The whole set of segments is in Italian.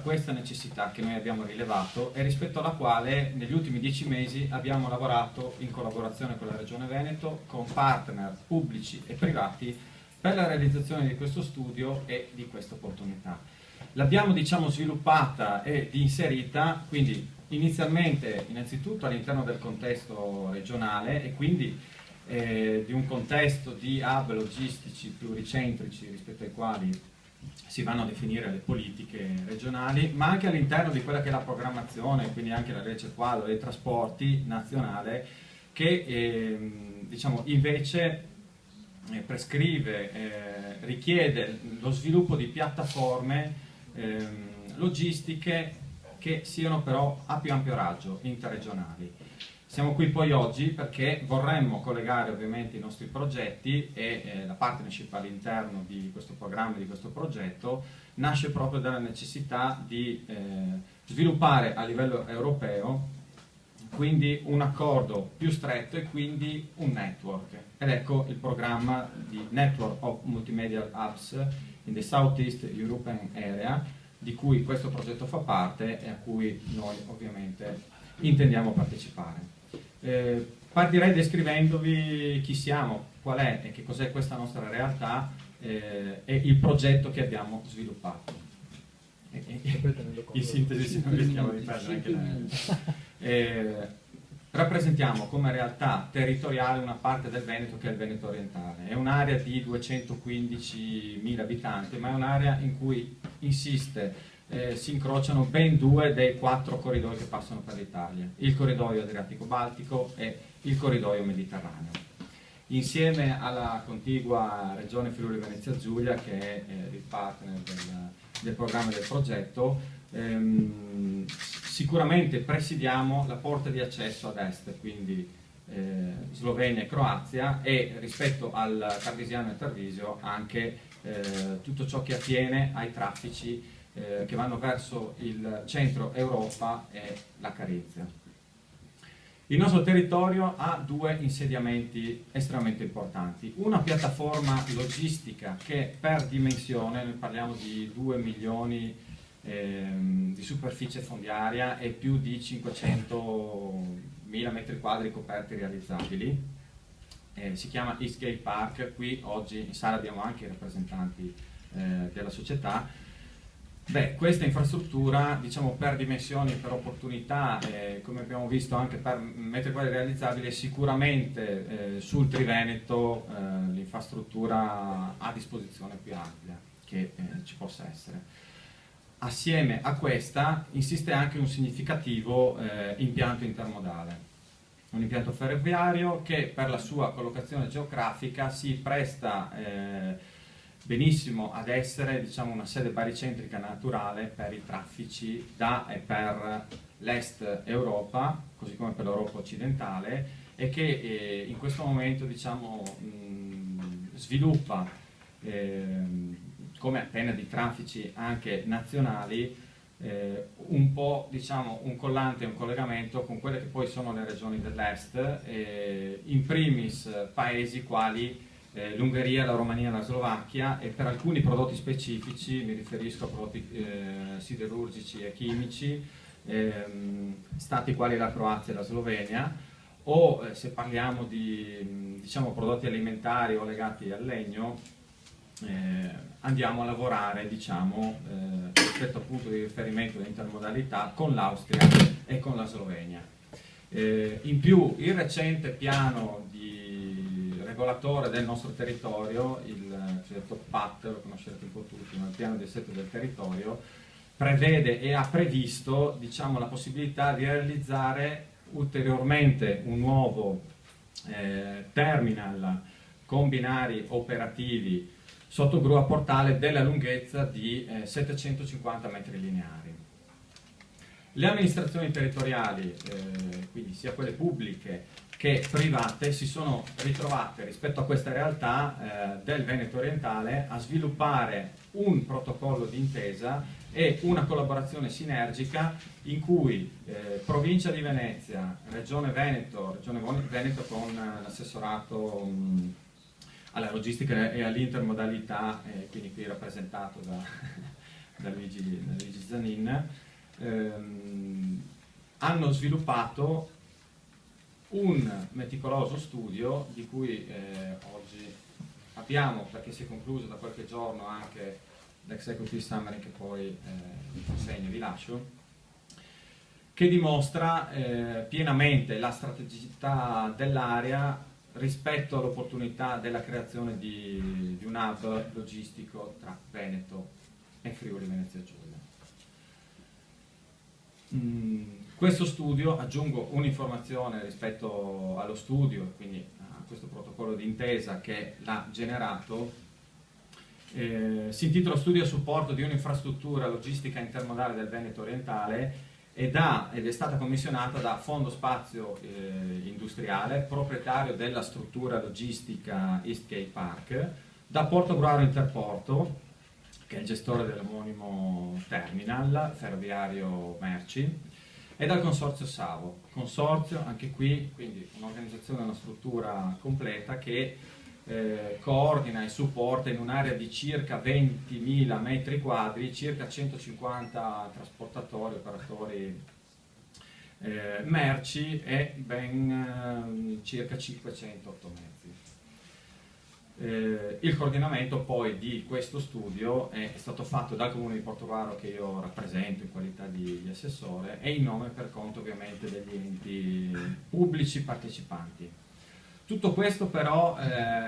questa necessità che noi abbiamo rilevato e rispetto alla quale negli ultimi 10 mesi abbiamo lavorato in collaborazione con la Regione Veneto, con partner pubblici e privati per la realizzazione di questo studio e di questa opportunità. L'abbiamo, diciamo, sviluppata e inserita, quindi innanzitutto all'interno del contesto regionale e quindi di un contesto di hub logistici pluricentrici rispetto ai quali si vanno a definire le politiche regionali, ma anche all'interno di quella che è la programmazione, quindi anche la legge quadro dei trasporti nazionale, che diciamo, invece prescrive, richiede lo sviluppo di piattaforme logistiche che siano però a più ampio raggio, interregionali. Siamo qui poi oggi perché vorremmo collegare ovviamente i nostri progetti e la partnership all'interno di questo programma, di questo progetto, nasce proprio dalla necessità di sviluppare a livello europeo quindi un accordo più stretto e quindi un network. Ed ecco il programma di Network of Multimedia Hubs in the Southeast European Area, di cui questo progetto fa parte e a cui noi ovviamente intendiamo partecipare. Partirei descrivendovi chi siamo, qual è e che cos'è questa nostra realtà e il progetto che abbiamo sviluppato. In sintesi, se non rischiamo di perdere anche rappresentiamo come realtà territoriale una parte del Veneto che è il Veneto orientale. È un'area di 215.000 abitanti, ma è un'area in cui si incrociano ben 2 dei 4 corridoi che passano per l'Italia, il corridoio Adriatico-Baltico e il corridoio Mediterraneo. Insieme alla contigua regione Friuli-Venezia Giulia, che è il partner del programma e del progetto, sicuramente presidiamo la porta di accesso ad est, quindi Slovenia e Croazia, e rispetto al Tarvisiano e Tarvisio anche tutto ciò che attiene ai traffici che vanno verso il centro Europa e la Carinzia. Il nostro territorio ha 2 insediamenti estremamente importanti. Una piattaforma logistica che per dimensione, noi parliamo di 2 milioni di superficie fondiaria e più di 500.000 metri quadri coperti realizzabili. Si chiama Eastgate Park. Qui oggi in sala abbiamo anche i rappresentanti della società. Beh, questa infrastruttura, diciamo, per dimensioni, per opportunità, come abbiamo visto anche per metri quadri realizzabili, è sicuramente sul Triveneto l'infrastruttura a disposizione più ampia che ci possa essere. Assieme a questa insiste anche un significativo impianto intermodale, un impianto ferroviario che per la sua collocazione geografica si presta benissimo ad essere, diciamo, una sede baricentrica naturale per i traffici da e per l'est Europa, così come per l'Europa occidentale, e che in questo momento, diciamo, sviluppa come antenne di traffici anche nazionali un po', diciamo, un collante e un collegamento con quelle che poi sono le regioni dell'est, in primis paesi quali l'Ungheria, la Romania e la Slovacchia, e per alcuni prodotti specifici, mi riferisco a prodotti siderurgici e chimici, stati quali la Croazia e la Slovenia, o se parliamo di, diciamo, prodotti alimentari o legati al legno, andiamo a lavorare, diciamo, rispetto al punto di riferimento dell'intermodalità con l'Austria e con la Slovenia. In più il recente piano regolatore del nostro territorio, il cosiddetto PAT, lo conoscerete un po' tutti, ma il piano di assetto del territorio, prevede e ha previsto, diciamo, la possibilità di realizzare ulteriormente un nuovo terminal con binari operativi sotto gru a portale della lunghezza di 750 metri lineari. Le amministrazioni territoriali, quindi sia quelle pubbliche che private, si sono ritrovate rispetto a questa realtà del Veneto orientale a sviluppare un protocollo d'intesa e una collaborazione sinergica in cui Provincia di Venezia, Regione Veneto con l'assessorato alla logistica e all'intermodalità, quindi qui rappresentato da Luigi Zanin, hanno sviluppato un meticoloso studio di cui oggi abbiamo, perché si è concluso da qualche giorno anche l'executive summary che poi vi consegno e vi lascio, che dimostra pienamente la strategicità dell'area rispetto all'opportunità della creazione di un hub logistico tra Veneto e Friuli Venezia Giulia. Questo studio, aggiungo un'informazione rispetto allo studio, quindi a questo protocollo d'intesa che l'ha generato, si intitola Studio a supporto di un'infrastruttura logistica intermodale del Veneto orientale ed è stata commissionata da Fondo Spazio Industriale, proprietario della struttura logistica Eastgate Park, da Portogruaro Interporto, che è il gestore dell'omonimo terminal ferroviario merci, e dal Consorzio Savo. Consorzio, anche qui, quindi un'organizzazione, una struttura completa che coordina e supporta in un'area di circa 20.000 metri quadri, circa 150 trasportatori, operatori merci e ben circa 508 mezzi. Il coordinamento poi di questo studio è stato fatto dal Comune di Portogruaro, che io rappresento in qualità di assessore, e in nome per conto ovviamente degli enti pubblici partecipanti. Tutto questo però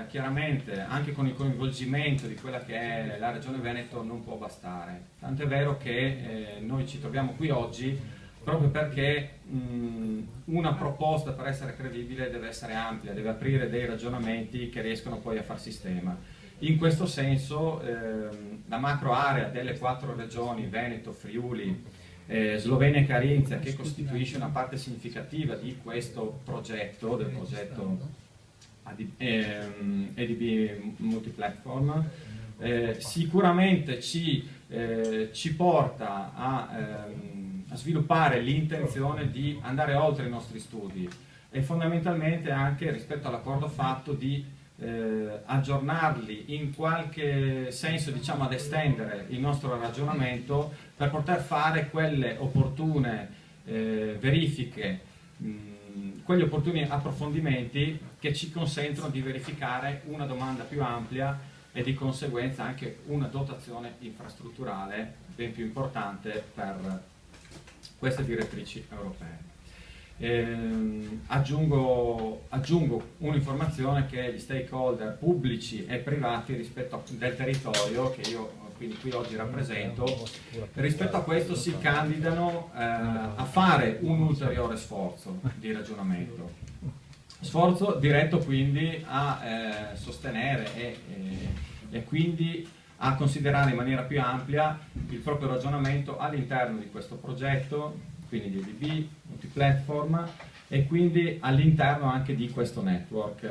chiaramente anche con il coinvolgimento di quella che è la Regione Veneto non può bastare, tant'è vero che noi ci troviamo qui oggi proprio perché una proposta per essere credibile deve essere ampia, deve aprire dei ragionamenti che riescono poi a far sistema. In questo senso la macro area delle 4 regioni, Veneto, Friuli, Slovenia e Carinzia, che costituisce una parte significativa di questo progetto, del progetto ADB Multiplatform, sicuramente ci porta a sviluppare l'intenzione di andare oltre i nostri studi e fondamentalmente anche rispetto all'accordo fatto di aggiornarli, in qualche senso diciamo ad estendere il nostro ragionamento per poter fare quelle opportune verifiche, quegli opportuni approfondimenti che ci consentono di verificare una domanda più ampia e di conseguenza anche una dotazione infrastrutturale ben più importante per queste direttrici europee. Aggiungo un'informazione che gli stakeholder pubblici e privati del territorio, che io quindi qui oggi rappresento, rispetto a questo si candidano a fare un ulteriore sforzo di ragionamento. Sforzo diretto quindi a sostenere e quindi a considerare in maniera più ampia il proprio ragionamento all'interno di questo progetto, quindi di ADB, Multiplatform, e quindi all'interno anche di questo network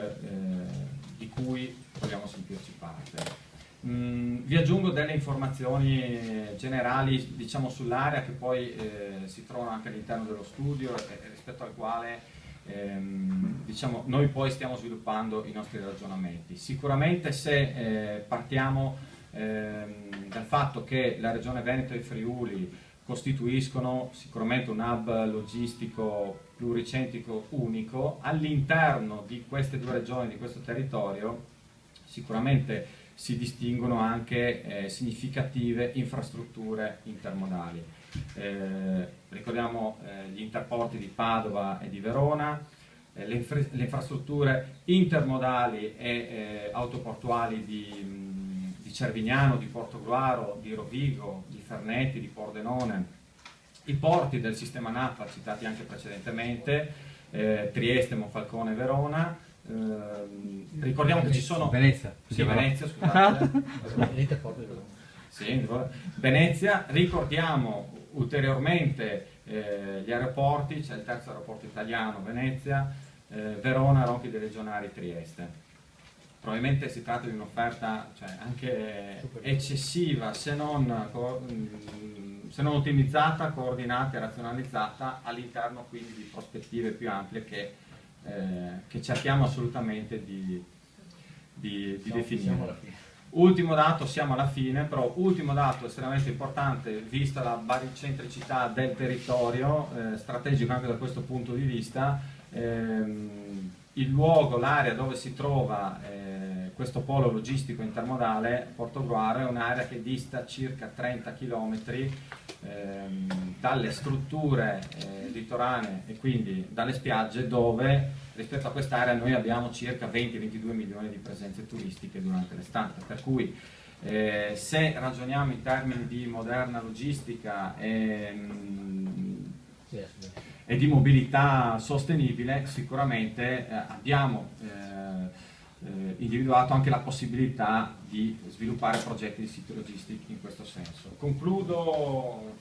di cui vogliamo sentirci parte. Vi aggiungo delle informazioni generali diciamo, sull'area che poi si trovano anche all'interno dello studio e rispetto al quale diciamo, noi poi stiamo sviluppando i nostri ragionamenti. Sicuramente se partiamo dal fatto che la Regione Veneto e Friuli costituiscono sicuramente un hub logistico pluricentrico unico, all'interno di queste 2 regioni, di questo territorio, sicuramente si distinguono anche significative infrastrutture intermodali. Ricordiamo gli interporti di Padova e di Verona, le infrastrutture intermodali e autoportuali di Cervignano, di Portogruaro, di Rovigo, di Ferneti, di Pordenone, i porti del sistema NAFA citati anche precedentemente, Trieste, Monfalcone e Verona. Ricordiamo che ci sono Venezia, scusate. Sì, Venezia, ricordiamo ulteriormente gli aeroporti, c'è il terzo aeroporto italiano, Venezia, Verona, Ronchi dei Legionari, Trieste. Probabilmente si tratta di un'offerta anche eccessiva, se non ottimizzata, coordinata e razionalizzata all'interno quindi di prospettive più ampie che cerchiamo assolutamente di definire. Ultimo dato, siamo alla fine, però ultimo dato estremamente importante, vista la baricentricità del territorio, strategico anche da questo punto di vista, il luogo, l'area dove si trova questo polo logistico intermodale, Portogruaro, è un'area che dista circa 30 km dalle strutture litoranee e quindi dalle spiagge, dove rispetto a quest'area noi abbiamo circa 20-22 milioni di presenze turistiche durante l'estate, per cui se ragioniamo in termini di moderna logistica e di mobilità sostenibile, sicuramente abbiamo individuato anche la possibilità di sviluppare progetti di siti logistici in questo senso. Concludo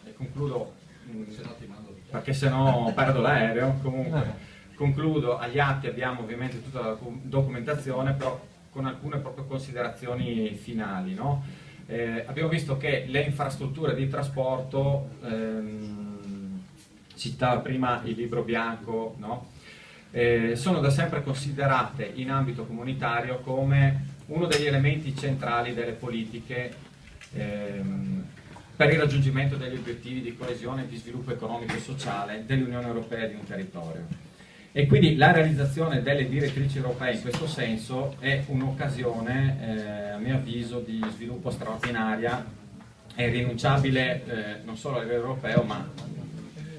perché sennò perdo l'aereo. Comunque concludo, agli atti abbiamo ovviamente tutta la documentazione, però con alcune proprio considerazioni finali, no? Abbiamo visto che le infrastrutture di trasporto, citava prima il libro bianco, no? Sono da sempre considerate in ambito comunitario come uno degli elementi centrali delle politiche per il raggiungimento degli obiettivi di coesione e di sviluppo economico e sociale dell'Unione Europea e di un territorio. E quindi la realizzazione delle direttrici europee in questo senso è un'occasione, a mio avviso, di sviluppo straordinaria e irrinunciabile non solo a livello europeo, ma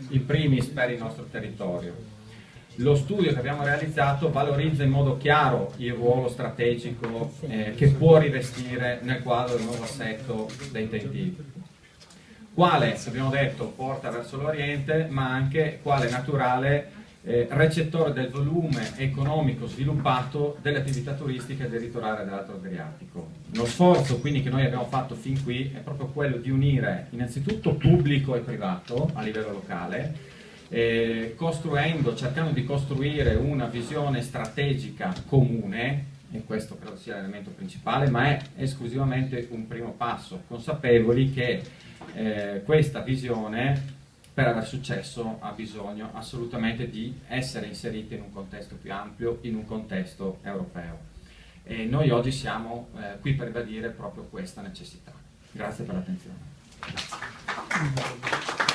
in primis per il nostro territorio. Lo studio che abbiamo realizzato valorizza in modo chiaro il ruolo strategico che può rivestire nel quadro del nuovo assetto dei TEN-T, quale, abbiamo detto, porta verso l'Oriente, ma anche quale naturale recettore del volume economico sviluppato delle attività turistiche del litorale dell'Alto Adriatico. Lo sforzo quindi che noi abbiamo fatto fin qui è proprio quello di unire innanzitutto pubblico e privato a livello locale, cercando di costruire una visione strategica comune, e questo credo sia l'elemento principale, ma è esclusivamente un primo passo, consapevoli che questa visione, per aver successo, ha bisogno assolutamente di essere inserita in un contesto più ampio, in un contesto europeo. E noi oggi siamo qui per ribadire proprio questa necessità. Grazie per l'attenzione.